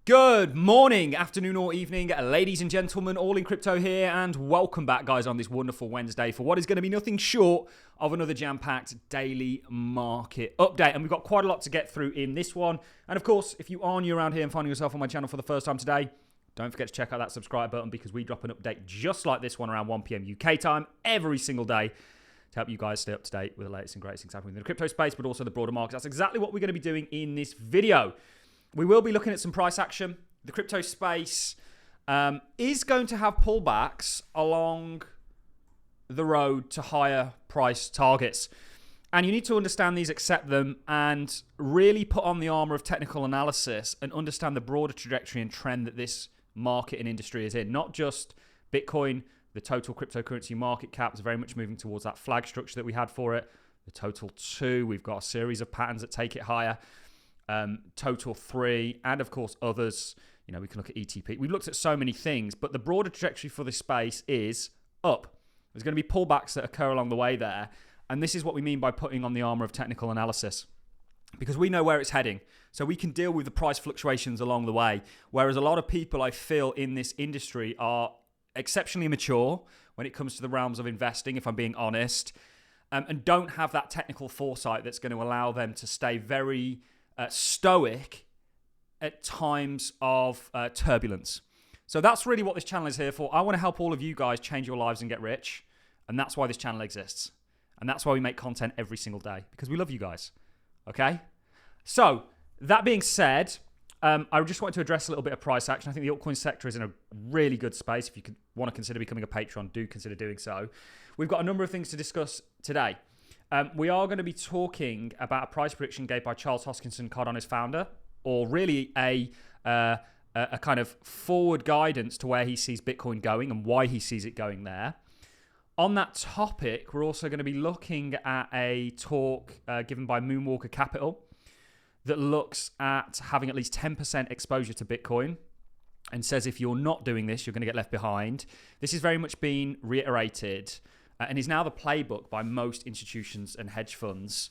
Good morning, afternoon or evening, ladies and gentlemen, Allincrypto here, and welcome back, guys, on this wonderful Wednesday for what is going to be nothing short of another jam-packed daily market update. And we've got quite a lot to get through in this one. And of course, if you are new around here and finding yourself on my channel for the first time today, don't forget to check out that subscribe button because we drop an update just like this one around 1 p.m. UK time every single day to help you guys stay up to date with the latest and greatest things happening in the crypto space, but also the broader market. That's exactly what we're going to be doing in this video. We will be looking at some price action. The crypto space is going to have pullbacks along the road to higher price targets. And you need to understand these, accept them, and really put on the armor of technical analysis and understand the broader trajectory and trend that this market and industry is in. Not just Bitcoin, the total cryptocurrency market cap is very much moving towards that flag structure that we had for it. The total 2, we've got a series of patterns that take it higher. Total 3, and of course others. You know, we can look at ETP. We've looked at so many things, but the broader trajectory for this space is up. There's going to be pullbacks that occur along the way there, and this is what we mean by putting on the armor of technical analysis, because we know where it's heading, so we can deal with the price fluctuations along the way, whereas a lot of people, I feel, in this industry are exceptionally mature when it comes to the realms of investing, if I'm being honest, and don't have that technical foresight that's going to allow them to stay very stoic at times of turbulence. So that's really what this channel is here for. I want to help all of you guys change your lives and get rich. And that's why this channel exists. And that's why we make content every single day, because we love you guys. Okay? So that being said, I just wanted to address a little bit of price action. I think the altcoin sector is in a really good space. If you want to consider becoming a patron, do consider doing so. We've got a number of things to discuss today. We are going to be talking about a price prediction gave by Charles Hoskinson, Cardano's founder, or really a kind of forward guidance to where he sees Bitcoin going and why he sees it going there. On that topic, we're also going to be looking at a talk given by Moonwalker Capital that looks at having at least 10% exposure to Bitcoin and says if you're not doing this, you're going to get left behind. This is very much being reiterated and is now the playbook by most institutions and hedge funds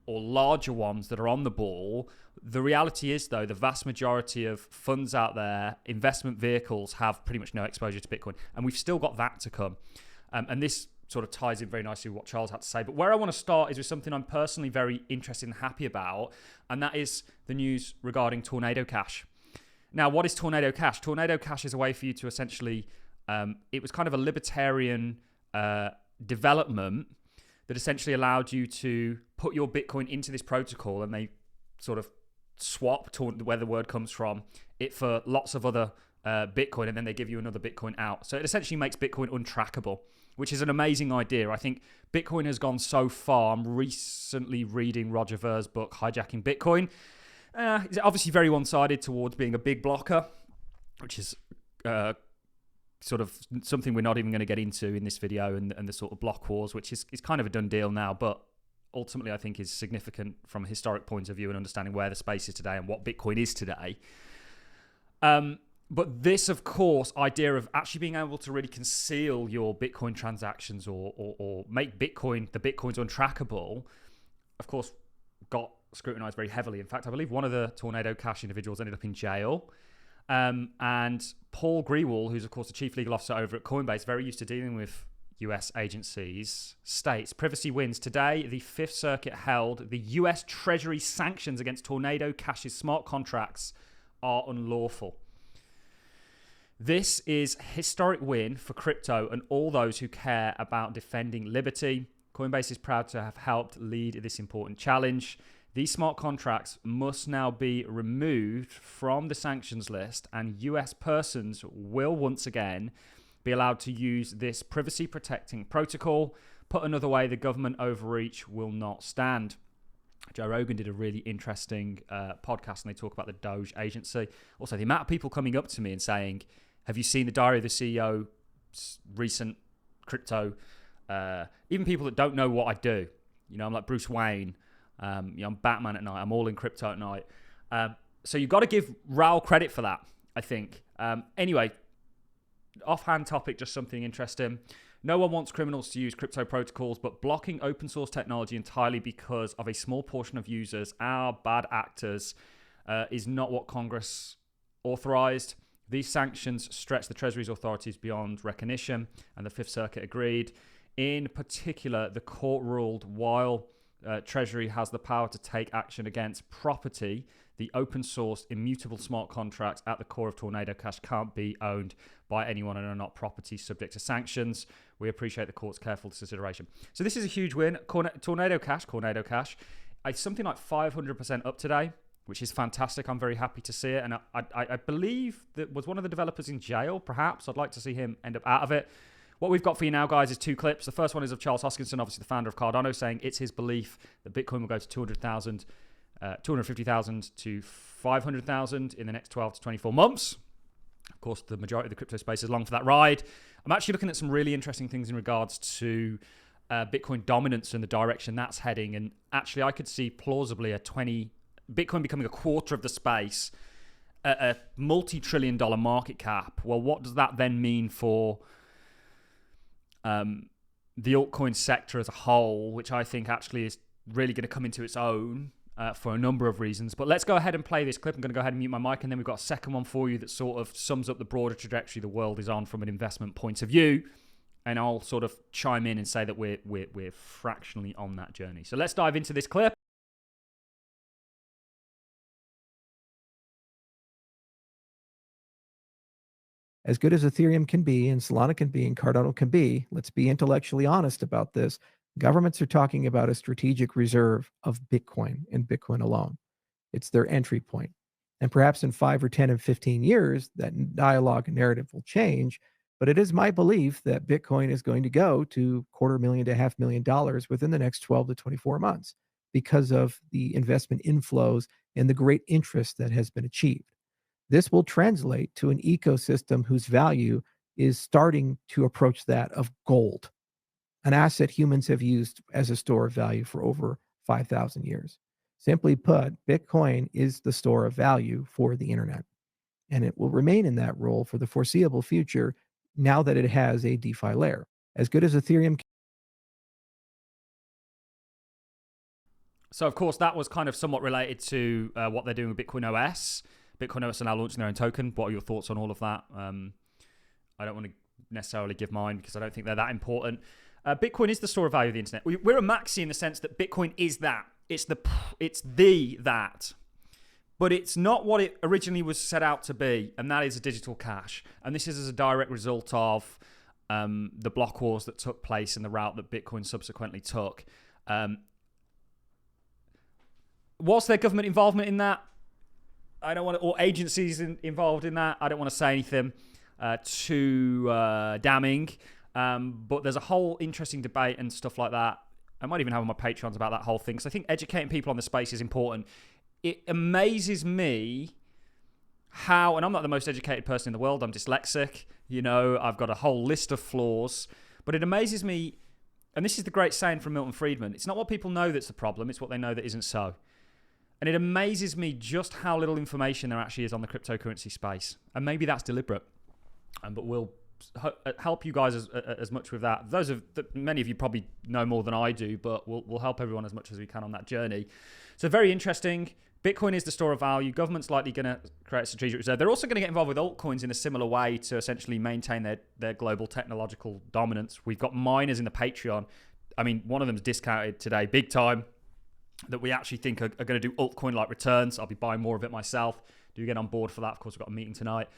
or larger ones that are on the ball. The reality is, though, the vast majority of funds out there, investment vehicles, have pretty much no exposure to Bitcoin. And we've still got that to come. And this sort of ties in very nicely with what Charles had to say. But where I want to start is with something I'm personally very interested and happy about, and that is the news regarding Tornado Cash. Now, what is Tornado Cash? Tornado Cash is a way for you to essentially, it was kind of a libertarian development that essentially allowed you to put your Bitcoin into this protocol, and they sort of swap, where the word comes from, it for lots of other Bitcoin, and then they give you another Bitcoin out. So it essentially makes Bitcoin untrackable, which is an amazing idea. I think Bitcoin has gone so far. I'm recently reading Roger Ver's book, Hijacking Bitcoin. It's obviously very one-sided towards being a big blocker, which is sort of something we're not even going to get into in this video, and the sort of block wars, which is kind of a done deal now, but ultimately I think is significant from a historic point of view and understanding where the space is today and what Bitcoin is today. But this, of course, idea of actually being able to really conceal your Bitcoin transactions or make the Bitcoins untrackable, of course, got scrutinized very heavily. In fact, I believe one of the Tornado Cash individuals ended up in jail. And Paul Grewal, who's of course the chief legal officer over at Coinbase, very used to dealing with US agencies, states privacy wins. Today, the Fifth Circuit held the US Treasury sanctions against Tornado Cash's smart contracts are unlawful. This is a historic win for crypto and all those who care about defending liberty. Coinbase is proud to have helped lead this important challenge. These smart contracts must now be removed from the sanctions list, and US persons will once again be allowed to use this privacy protecting protocol. Put another way, the government overreach will not stand. Joe Rogan did a really interesting podcast, and they talk about the Doge agency. Also, the amount of people coming up to me and saying, have you seen the Diary of the CEO recent crypto? Even people that don't know what I do. You know, I'm like Bruce Wayne. I'm Batman at night. I'm all in crypto at night. So you've got to give Raoul credit for that, I think. Anyway, offhand topic, just something interesting. No one wants criminals to use crypto protocols, but blocking open source technology entirely because of a small portion of users, our bad actors, is not what Congress authorized. These sanctions stretch the Treasury's authorities beyond recognition, and the Fifth Circuit agreed. In particular, the court ruled while Treasury has the power to take action against property, the open source immutable smart contracts at the core of Tornado Cash can't be owned by anyone and are not property subject to sanctions. We appreciate the court's careful consideration. So this is a huge win. Tornado Cash, it's something like 500% up today, which is fantastic. I'm very happy to see it. And I believe that was one of the developers in jail, perhaps. I'd like to see him end up out of it. What we've got for you now, guys, is 2 clips. The first one is of Charles Hoskinson, obviously the founder of Cardano, saying it's his belief that Bitcoin will go to 250,000 to 500,000 in the next 12 to 24 months. Of course, the majority of the crypto space is along for that ride. I'm actually looking at some really interesting things in regards to Bitcoin dominance and the direction that's heading. And actually, I could see plausibly Bitcoin becoming a quarter of the space, a multi-trillion-dollar market cap. Well, what does that then mean for the altcoin sector as a whole, which I think actually is really going to come into its own for a number of reasons. But let's go ahead and play this clip. I'm going to go ahead and mute my mic, and then we've got a second one for you that sort of sums up the broader trajectory the world is on from an investment point of view. And I'll sort of chime in and say that we're fractionally on that journey. So let's dive into this clip. As good as Ethereum can be, and Solana can be, and Cardano can be, let's be intellectually honest about this. Governments are talking about a strategic reserve of Bitcoin and Bitcoin alone. It's their entry point. And perhaps in 5 or 10 and 15 years, that dialogue and narrative will change. But it is my belief that Bitcoin is going to go to $250,000 to $500,000 within the next 12 to 24 months because of the investment inflows and the great interest that has been achieved. This will translate to an ecosystem whose value is starting to approach that of gold, an asset humans have used as a store of value for over 5,000 years. Simply put, Bitcoin is the store of value for the internet, and it will remain in that role for the foreseeable future now that it has a DeFi layer. As good as Ethereum. So, of course, that was kind of somewhat related to what they're doing with Bitcoin OS. Bitcoin OS are now launching their own token. What are your thoughts on all of that? I don't want to necessarily give mine because I don't think they're that important. Bitcoin is the store of value of the internet. We're a maxi in the sense that Bitcoin is that. It's that. But it's not what it originally was set out to be, and that is a digital cash. And this is as a direct result of the block wars that took place and the route that Bitcoin subsequently took. Was there government involvement in that? I don't want to, or agencies involved in that. I don't want to say anything too damning. But there's a whole interesting debate and stuff like that. I might even have on my Patreons about that whole thing. Because I think educating people on the space is important. It amazes me how, and I'm not the most educated person in the world. I'm dyslexic. You know, I've got a whole list of flaws. But it amazes me, and this is the great saying from Milton Friedman, it's not what people know that's the problem. It's what they know that isn't so. And it amazes me just how little information there actually is on the cryptocurrency space. And maybe that's deliberate. But we'll help you guys as much with that. Many of you probably know more than I do, but we'll help everyone as much as we can on that journey. So very interesting. Bitcoin is the store of value. Government's likely going to create a strategic reserve. They're also going to get involved with altcoins in a similar way to essentially maintain their global technological dominance. We've got miners in the Patreon. I mean, one of them's discounted today big time, that we actually think are going to do altcoin-like returns. I'll be buying more of it myself. Do get on board for that. Of course, we've got a meeting tonight.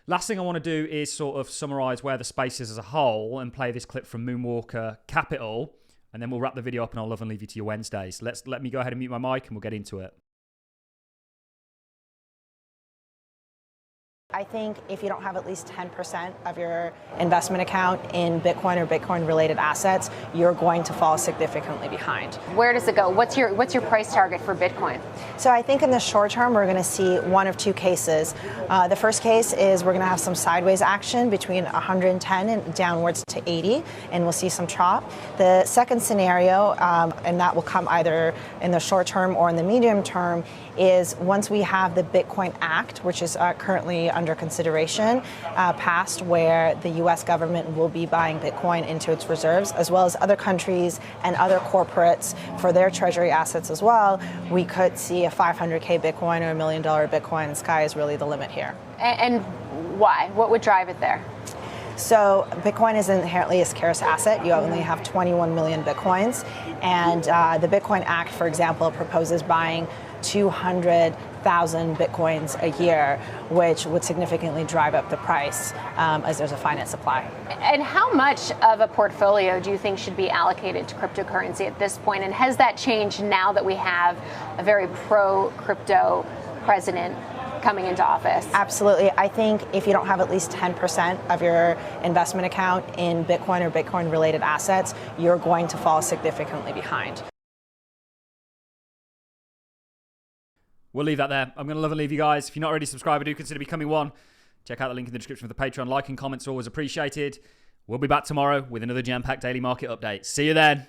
Last thing I want to do is sort of summarize where the space is as a whole and play this clip from Moonwalker Capital, and then we'll wrap the video up and I'll love and leave you to your Wednesdays. Let me go ahead and mute my mic and we'll get into it. I think if you don't have at least 10% of your investment account in Bitcoin or Bitcoin-related assets, you're going to fall significantly behind. Where does it go? What's your price target for Bitcoin? So I think in the short term, we're going to see one of two cases. The first case is we're going to have some sideways action between 110 and downwards to 80, and we'll see some chop. The second scenario, and that will come either in the short term or in the medium term, is once we have the Bitcoin Act, which is currently under consideration, passed, where the U.S. government will be buying Bitcoin into its reserves, as well as other countries and other corporates for their treasury assets as well, we could see a 500K Bitcoin or $1 million Bitcoin. The sky is really the limit here. And why? What would drive it there? So Bitcoin is inherently a scarce asset. You only have 21 million Bitcoins. And the Bitcoin Act, for example, proposes buying 200,000 Bitcoins a year, which would significantly drive up the price as there's a finite supply. And how much of a portfolio do you think should be allocated to cryptocurrency at this point? And has that changed now that we have a very pro-crypto president coming into office? Absolutely. I think if you don't have at least 10% of your investment account in Bitcoin or Bitcoin related assets, you're going to fall significantly behind. We'll leave that there. I'm going to love and leave you guys. If you're not already subscribed, do consider becoming one. Check out the link in the description for the Patreon. Like and comments are always appreciated. We'll be back tomorrow with another jam-packed daily market update. See you then.